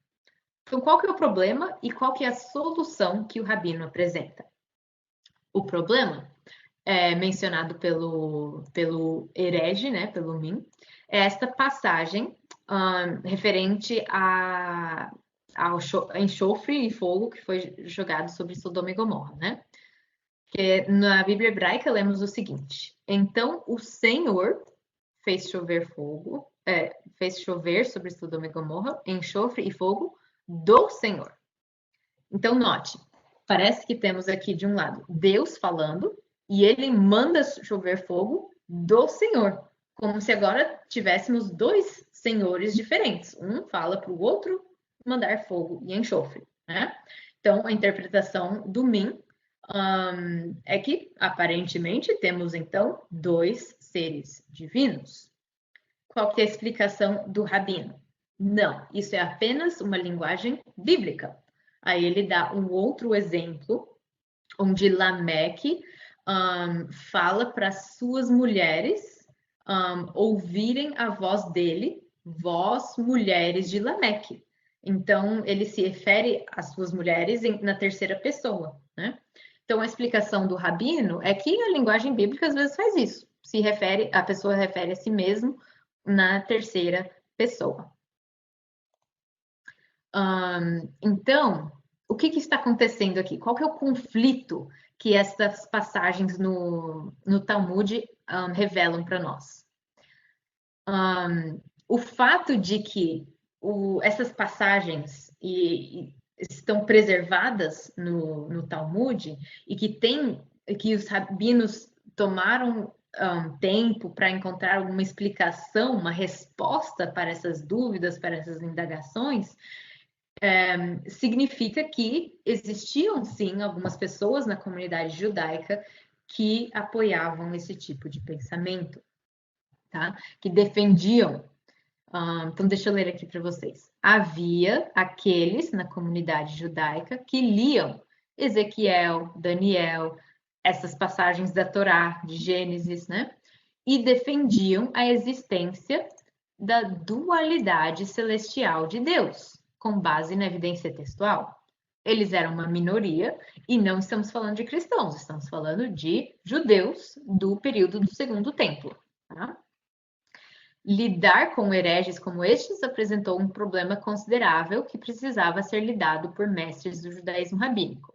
Speaker 1: Então, qual que é o problema e qual que é a solução que o Rabino apresenta? O problema, mencionado pelo herege, né, pelo Min, é esta passagem referente ao enxofre e fogo que foi jogado sobre Sodoma e Gomorra, né? Que na Bíblia hebraica lemos o seguinte: então o Senhor fez chover sobre Sodoma e Gomorra, enxofre e fogo do Senhor. Então note, parece que temos aqui de um lado Deus falando e ele manda chover fogo do Senhor, como se agora tivéssemos dois senhores diferentes. Um fala para o outro mandar fogo e enxofre, né? Então, a interpretação do Min é que, aparentemente, temos, então, dois seres divinos. Qual que é a explicação do Rabino? Não, isso é apenas uma linguagem bíblica. Aí ele dá um outro exemplo, onde Lameque fala para suas mulheres ouvirem a voz dele, vós mulheres de Lameque. Então, ele se refere às suas mulheres na terceira pessoa, né? Então, a explicação do Rabino é que a linguagem bíblica às vezes faz isso. A pessoa refere a si mesmo na terceira pessoa. Então, o que está acontecendo aqui? Qual que é o conflito que essas passagens no Talmud revelam para nós? O fato de que essas passagens estão preservadas no Talmud e que os rabinos tomaram tempo para encontrar alguma explicação, uma resposta para essas dúvidas, para essas indagações, significa que existiam, sim, algumas pessoas na comunidade judaica que apoiavam esse tipo de pensamento, tá? Que defendiam. Então, deixa eu ler aqui para vocês. Havia aqueles na comunidade judaica que liam Ezequiel, Daniel, essas passagens da Torá, de Gênesis, né? E defendiam a existência da dualidade celestial de Deus, com base na evidência textual. Eles eram uma minoria e não estamos falando de cristãos, estamos falando de judeus do período do Segundo Templo, tá? Lidar com hereges como estes apresentou um problema considerável que precisava ser lidado por mestres do judaísmo rabínico.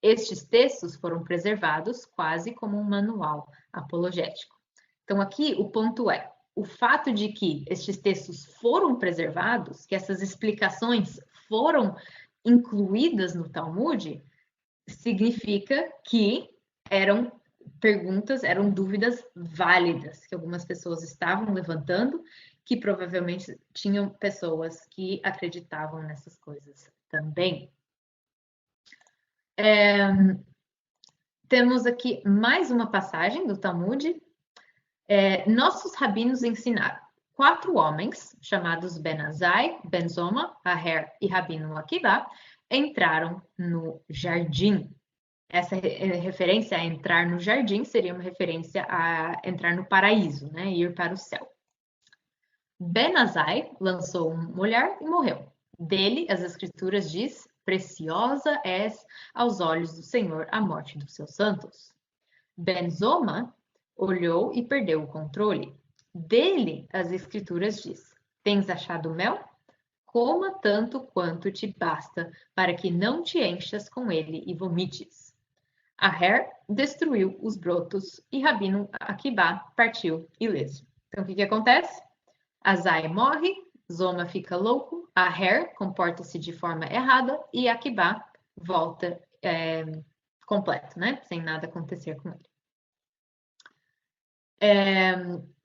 Speaker 1: Estes textos foram preservados quase como um manual apologético. Então, aqui o ponto é, o fato de que estes textos foram preservados, que essas explicações foram incluídas no Talmud, significa que eram perguntas, eram dúvidas válidas que algumas pessoas estavam levantando, que provavelmente tinham pessoas que acreditavam nessas coisas também. Temos aqui mais uma passagem do Talmud. Nossos rabinos ensinaram. 4 homens, chamados Ben Azai, Ben Zoma, Aher e Rabino Akiva, entraram no jardim. Essa referência a entrar no jardim seria uma referência a entrar no paraíso, né? Ir para o céu. Ben Azai lançou um olhar e morreu. Dele, as escrituras diz, preciosa és aos olhos do Senhor a morte dos seus santos. Ben Zoma olhou e perdeu o controle. Dele, as escrituras diz, tens achado mel? Coma tanto quanto te basta, para que não te enchas com ele e vomites. Aher destruiu os brotos e Rabino Akiba partiu ileso. Então, o que acontece? Azai morre, Zoma fica louco, Aher comporta-se de forma errada e Akiba volta completo, né? Sem nada acontecer com ele.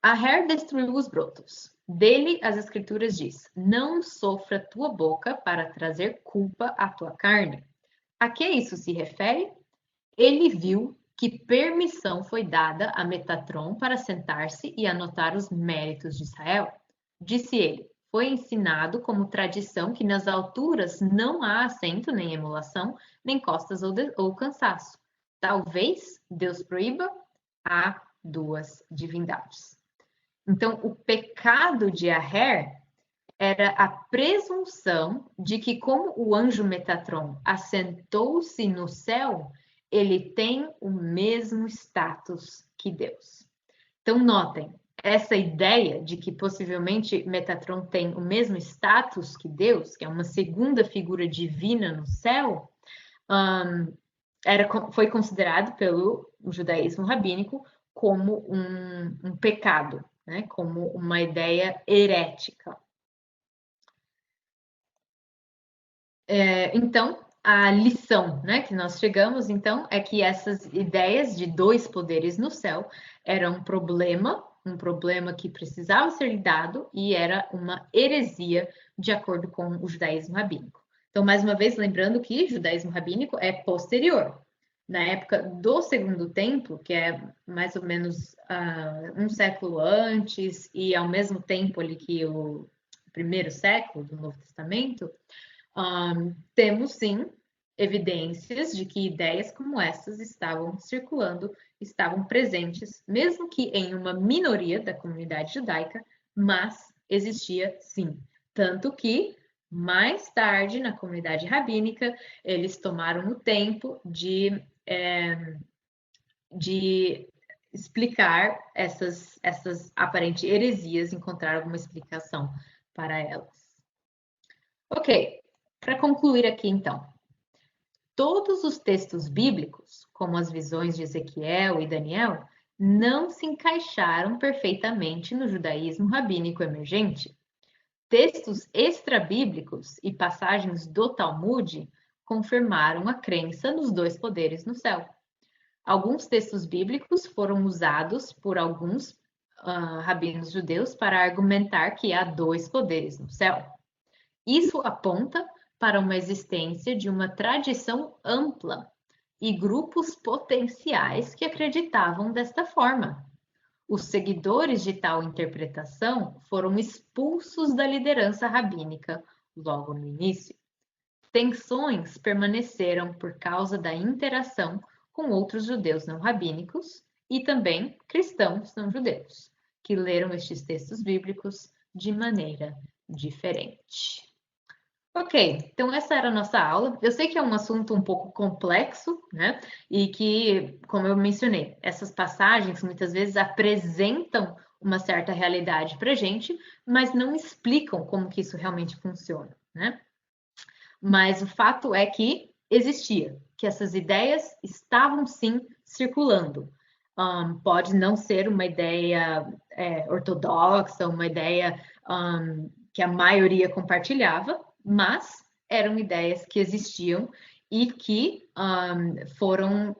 Speaker 1: Aher destruiu os brotos. Dele, as escrituras diz, não sofra tua boca para trazer culpa à tua carne. A que isso se refere? Ele viu que permissão foi dada a Metatron para sentar-se e anotar os méritos de Israel. Disse ele, foi ensinado como tradição que nas alturas não há assento, nem emulação, nem costas ou cansaço. Talvez Deus proíba, há 2 divindades. Então, o pecado de Aher era a presunção de que, como o anjo Metatron assentou-se no céu, ele tem o mesmo status que Deus. Então, notem, essa ideia de que possivelmente Metatron tem o mesmo status que Deus, que é uma segunda figura divina no céu, foi considerado pelo judaísmo rabínico como um pecado, né? Como uma ideia herética. Então, a lição, né, que nós chegamos, então, é que essas ideias de 2 poderes no céu eram um problema que precisava ser lidado e era uma heresia de acordo com o judaísmo rabínico. Então, mais uma vez, lembrando que o judaísmo rabínico é posterior. Na época do Segundo Templo, que é mais ou menos um século antes e ao mesmo tempo ali que o primeiro século do Novo Testamento, temos sim evidências de que ideias como essas estavam circulando, estavam presentes, mesmo que em uma minoria da comunidade judaica, mas existia sim. Tanto que, mais tarde, na comunidade rabínica, eles tomaram o tempo de explicar essas aparentes heresias, encontrar alguma explicação para elas. Ok. Para concluir aqui, então, todos os textos bíblicos, como as visões de Ezequiel e Daniel, não se encaixaram perfeitamente no judaísmo rabínico emergente. Textos extrabíblicos e passagens do Talmud confirmaram a crença nos 2 poderes no céu. Alguns textos bíblicos foram usados por alguns rabinos judeus para argumentar que há 2 poderes no céu. Isso aponta para uma existência de uma tradição ampla e grupos potenciais que acreditavam desta forma. Os seguidores de tal interpretação foram expulsos da liderança rabínica logo no início. Tensões permaneceram por causa da interação com outros judeus não rabínicos e também cristãos não judeus, que leram estes textos bíblicos de maneira diferente. Ok, então essa era a nossa aula. Eu sei que é um assunto um pouco complexo, né? E que, como eu mencionei, essas passagens muitas vezes apresentam uma certa realidade para a gente, mas não explicam como que isso realmente funciona, né? Mas o fato é que existia, que essas ideias estavam sim circulando. Pode não ser uma ideia ortodoxa, uma ideia que a maioria compartilhava, mas eram ideias que existiam e que foram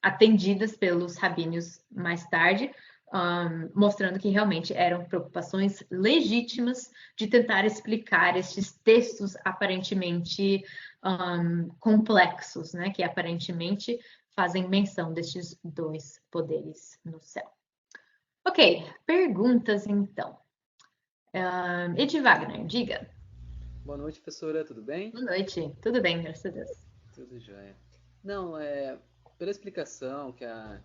Speaker 1: atendidas pelos rabínios mais tarde, mostrando que realmente eram preocupações legítimas de tentar explicar estes textos aparentemente complexos, né, que aparentemente fazem menção destes dois poderes no céu. Ok, perguntas então. Ed Wagner, diga.
Speaker 7: Boa noite, professora, tudo bem?
Speaker 1: Boa noite, tudo bem, graças a Deus.
Speaker 7: Tudo jóia. Não, pela explicação que a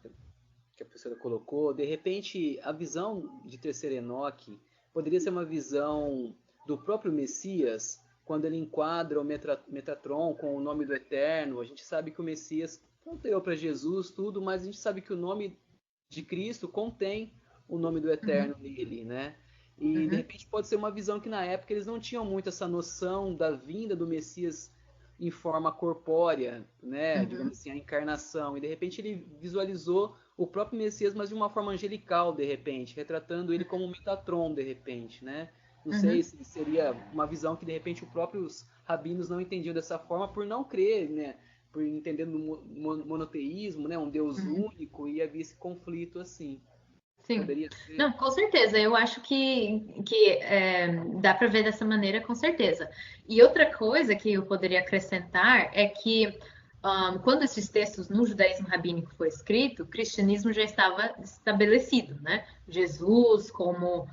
Speaker 7: professora colocou, de repente a visão de terceiro Enoque poderia ser uma visão do próprio Messias, quando ele enquadra o Metatron com o nome do Eterno. A gente sabe que o Messias conteúdo para Jesus, tudo, mas a gente sabe que o nome de Cristo contém o nome do Eterno nele, né? E de repente pode ser uma visão que na época eles não tinham muito essa noção da vinda do Messias em forma corpórea, né? Digamos assim, a encarnação. E de repente ele visualizou o próprio Messias, mas de uma forma angelical, de repente, retratando ele como um Metatron, de repente, né? Não sei se seria uma visão que de repente os próprios rabinos não entendiam dessa forma por não crer, né? Por entender no monoteísmo, né? Um Deus único, e havia esse conflito assim.
Speaker 1: Sim.
Speaker 7: Poderia ser.
Speaker 1: Não, com certeza. Eu acho que dá para ver dessa maneira, com certeza. E outra coisa que eu poderia acrescentar é que quando esses textos no judaísmo rabínico foi escrito, o cristianismo já estava estabelecido, né? Jesus como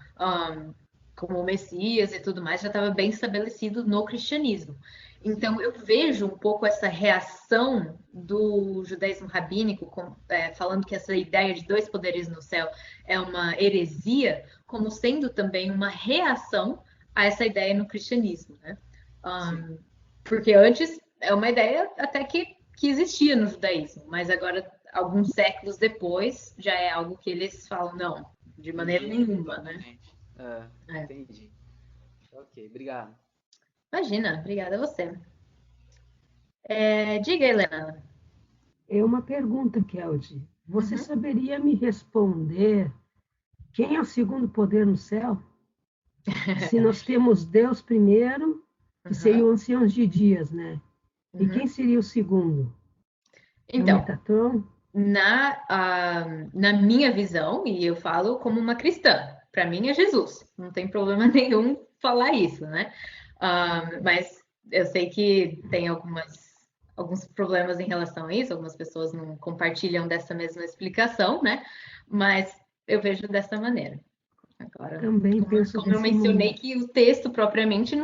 Speaker 1: o Messias e tudo mais já estava bem estabelecido no cristianismo. Então, eu vejo um pouco essa reação do judaísmo rabínico, falando que essa ideia de dois poderes no céu é uma heresia, como sendo também uma reação a essa ideia no cristianismo, né? Porque antes é uma ideia até que existia no judaísmo, mas agora, alguns séculos depois, já é algo que eles falam, não, de maneira nenhuma, né?
Speaker 7: Entendi. Ok, obrigado.
Speaker 1: Imagina, obrigada a você. Diga, Helena.
Speaker 3: É uma pergunta, Keldy. Você saberia me responder quem é o segundo poder no céu? Se nós temos Deus primeiro, que seriam anciãos de dias, né? E quem seria o segundo?
Speaker 1: Então,
Speaker 3: é o Metatron?
Speaker 1: Na minha visão, e eu falo como uma cristã, para mim é Jesus. Não tem problema nenhum falar isso, né? Mas eu sei que tem alguns problemas em relação a isso, algumas pessoas não compartilham dessa mesma explicação, né? Mas eu vejo dessa maneira. Agora,
Speaker 3: Também penso
Speaker 1: como eu
Speaker 3: desse
Speaker 1: mencionei
Speaker 3: modo.
Speaker 1: que o texto propriamente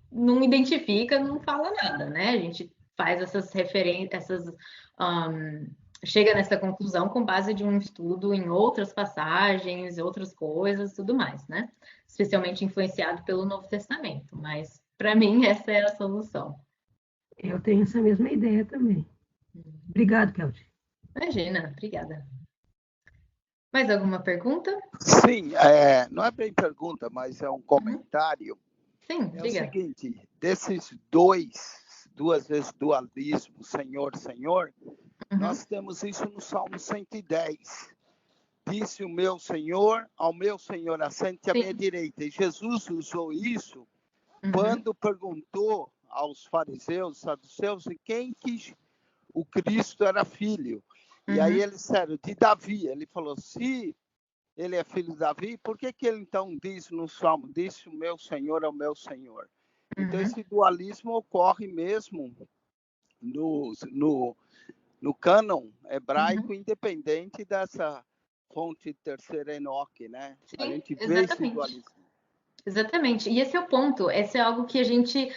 Speaker 1: não identifica, não fala nada, né? A gente faz essas referências, chega nessa conclusão com base de um estudo em outras passagens, outras coisas, tudo mais, né? Especialmente influenciado pelo Novo Testamento, mas para mim essa é a solução.
Speaker 3: Eu tenho essa mesma ideia também. Obrigado, Keldy.
Speaker 1: Imagina, obrigada. Mais alguma pergunta?
Speaker 8: Sim, não é bem pergunta, mas é um comentário.
Speaker 1: Sim,
Speaker 8: É
Speaker 1: diga.
Speaker 8: o seguinte, desses duas vezes dualismo, Senhor, Senhor, nós temos isso no Salmo 110. Disse o meu Senhor ao meu Senhor, assente à minha direita. E Jesus usou isso quando perguntou aos fariseus, saduceus, de quem que o Cristo era filho. E aí eles disseram, de Davi. Ele falou, se ele é filho de Davi, por que ele então diz no Salmo, disse o meu Senhor ao meu Senhor? Então esse dualismo ocorre mesmo no cânon hebraico, independente dessa fonte de terceiro Enoque, né?
Speaker 1: Sim,
Speaker 8: a gente vê
Speaker 1: exatamente.
Speaker 8: esse dualismo.
Speaker 1: Exatamente, e esse é o ponto, esse é algo que a gente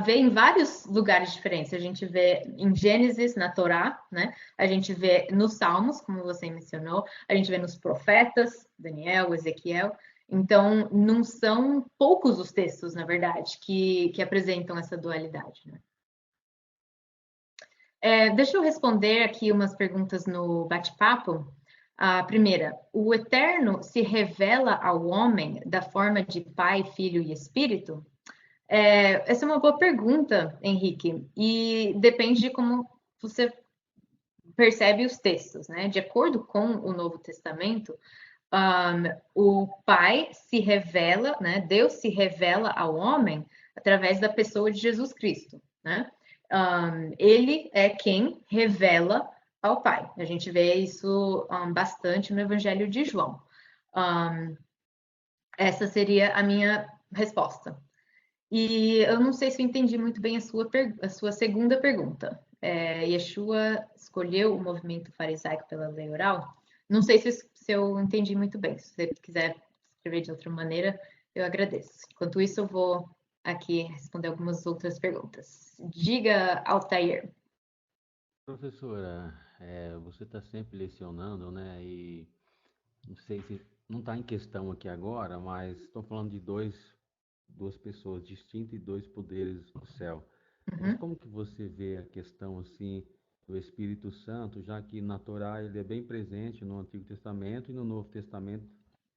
Speaker 1: vê em vários lugares diferentes, a gente vê em Gênesis, na Torá, né? A gente vê nos Salmos, como você mencionou, a gente vê nos profetas, Daniel, Ezequiel, então não são poucos os textos, na verdade, que apresentam essa dualidade, né? Deixa eu responder aqui umas perguntas no bate-papo. A primeira, o Eterno se revela ao homem da forma de Pai, Filho e Espírito? Essa é uma boa pergunta, Henrique, e depende de como você percebe os textos, né? De acordo com o Novo Testamento, o Pai se revela, né? Deus se revela ao homem através da pessoa de Jesus Cristo, né? Ele é quem revela ao Pai. A gente vê isso bastante no Evangelho de João. Essa seria a minha resposta. E eu não sei se eu entendi muito bem a sua segunda pergunta. Yeshua escolheu o movimento farisaico pela lei oral? Não sei se eu entendi muito bem. Se você quiser escrever de outra maneira, eu agradeço. Enquanto isso, eu vou aqui responder algumas outras perguntas. Diga, Altair.
Speaker 5: Professora, você está sempre lecionando, né? E não sei se não está em questão aqui agora, mas estou falando de duas pessoas distintas e dois poderes do céu. Mas como que você vê a questão assim do Espírito Santo, já que na Torá ele é bem presente no Antigo Testamento e no Novo Testamento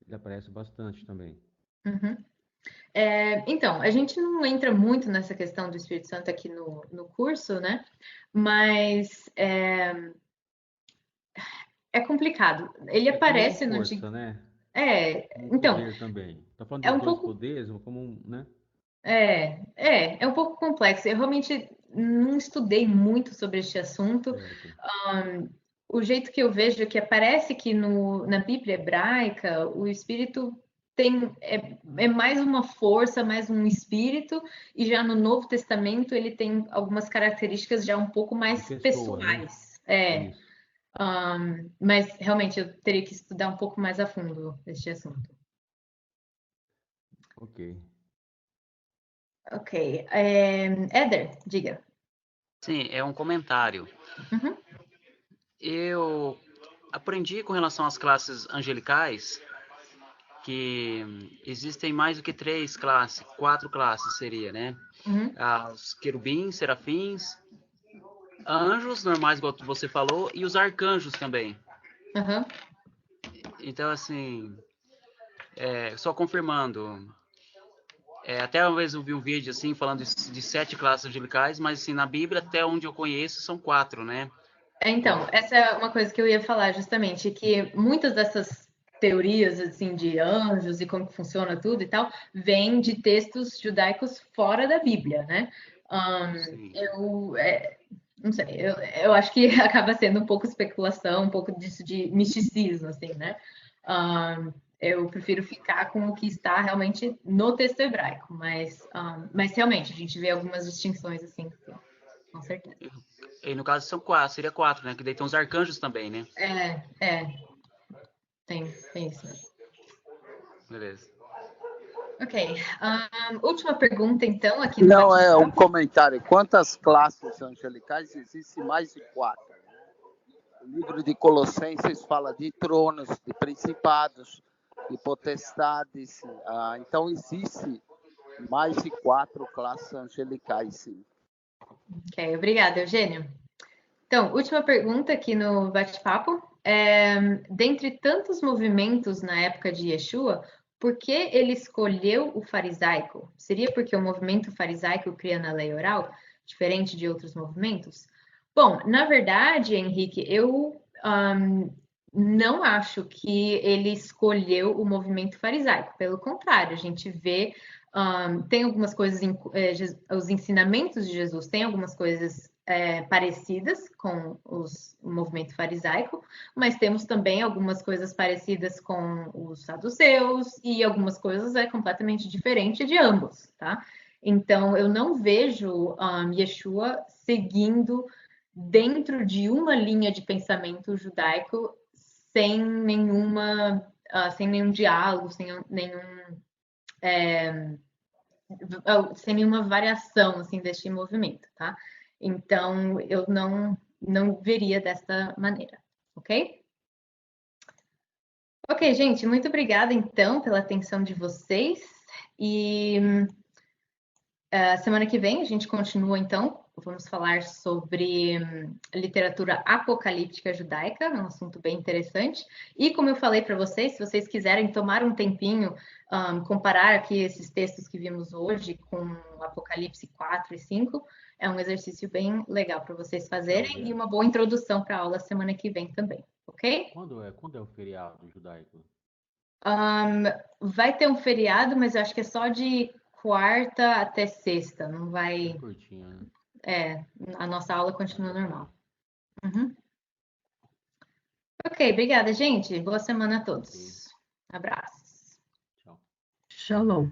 Speaker 5: ele aparece bastante também?
Speaker 1: Então, a gente não entra muito nessa questão do Espírito Santo aqui no curso, né? Mas é complicado. Ele aparece
Speaker 5: Como
Speaker 1: no
Speaker 5: força,
Speaker 1: Antigo.
Speaker 5: né? Como
Speaker 1: Então,
Speaker 5: poder também. Tá falando
Speaker 1: é
Speaker 5: dos
Speaker 1: um
Speaker 5: dois
Speaker 1: pouco.
Speaker 5: poderes, como né?
Speaker 1: É um pouco complexo. Eu realmente não estudei muito sobre este assunto.
Speaker 5: Certo.
Speaker 1: O jeito que eu vejo é que parece que na Bíblia hebraica o Espírito é mais uma força, mais um espírito, e já no Novo Testamento ele tem algumas características já um pouco
Speaker 5: De
Speaker 1: mais
Speaker 5: pessoa, né?
Speaker 1: pessoais.
Speaker 5: Isso.
Speaker 1: Mas realmente eu teria que estudar um pouco mais a fundo este assunto.
Speaker 5: Ok.
Speaker 1: Ok. Éder, diga.
Speaker 6: Sim, é um comentário. Eu aprendi com relação às classes angelicais que existem mais do que 3 classes, 4 classes seria, né? Os querubins, serafins, anjos normais, igual você falou, e os arcanjos também. Então, assim, só confirmando, até uma vez eu vi um vídeo assim falando de 7 classes angelicais, mas assim, na Bíblia, até onde eu conheço, são 4, né?
Speaker 1: Então, essa é uma coisa que eu ia falar justamente, que muitas dessas teorias assim de anjos e como funciona tudo e tal, vêm de textos judaicos fora da Bíblia, né? Não sei, eu acho que acaba sendo um pouco especulação, um pouco disso de misticismo, assim, né? Eu prefiro ficar com o que está realmente no texto hebraico, mas realmente a gente vê algumas distinções assim, com certeza.
Speaker 6: E no caso são 4, seria 4, né? Que daí tem os arcanjos também, né?
Speaker 1: Tem isso mesmo.
Speaker 6: Beleza.
Speaker 1: Ok. Última pergunta, então, aqui no
Speaker 8: Não, é um
Speaker 1: bate-papo.
Speaker 8: comentário. Quantas classes angelicais? Existem mais de 4. O livro de Colossenses fala de tronos, de principados, de potestades. Então, existe mais de 4 classes angelicais, sim.
Speaker 1: Ok, obrigada, Eugênio. Então, última pergunta aqui no bate-papo. Dentre tantos movimentos na época de Yeshua, por que ele escolheu o farisaico? Seria porque o movimento farisaico cria na lei oral, diferente de outros movimentos? Bom, na verdade, Henrique, eu não acho que ele escolheu o movimento farisaico. Pelo contrário, a gente vê, tem algumas coisas, os ensinamentos de Jesus têm algumas coisas parecidas com o movimento farisaico, mas temos também algumas coisas parecidas com os saduceus e algumas coisas completamente diferentes de ambos, tá? Então, eu não vejo Yeshua seguindo dentro de uma linha de pensamento judaico sem nenhum diálogo, sem nenhuma variação assim deste movimento, tá? Então eu não veria dessa maneira, ok? Ok, gente, muito obrigada então pela atenção de vocês e Semana que vem a gente continua, então. Vamos falar sobre literatura apocalíptica judaica, é um assunto bem interessante. E como eu falei para vocês, se vocês quiserem tomar um tempinho, comparar aqui esses textos que vimos hoje com Apocalipse 4 e 5, é um exercício bem legal para vocês fazerem e uma boa introdução para a aula semana que vem também, ok?
Speaker 5: Quando é o feriado judaico?
Speaker 1: Vai ter um feriado, mas eu acho que é só de quarta até sexta, não vai...
Speaker 5: É curtinho, né?
Speaker 1: A nossa aula continua normal. Uhum. Ok, obrigada, gente. Boa semana a todos. Abraços.
Speaker 5: Tchau.
Speaker 3: Shalom.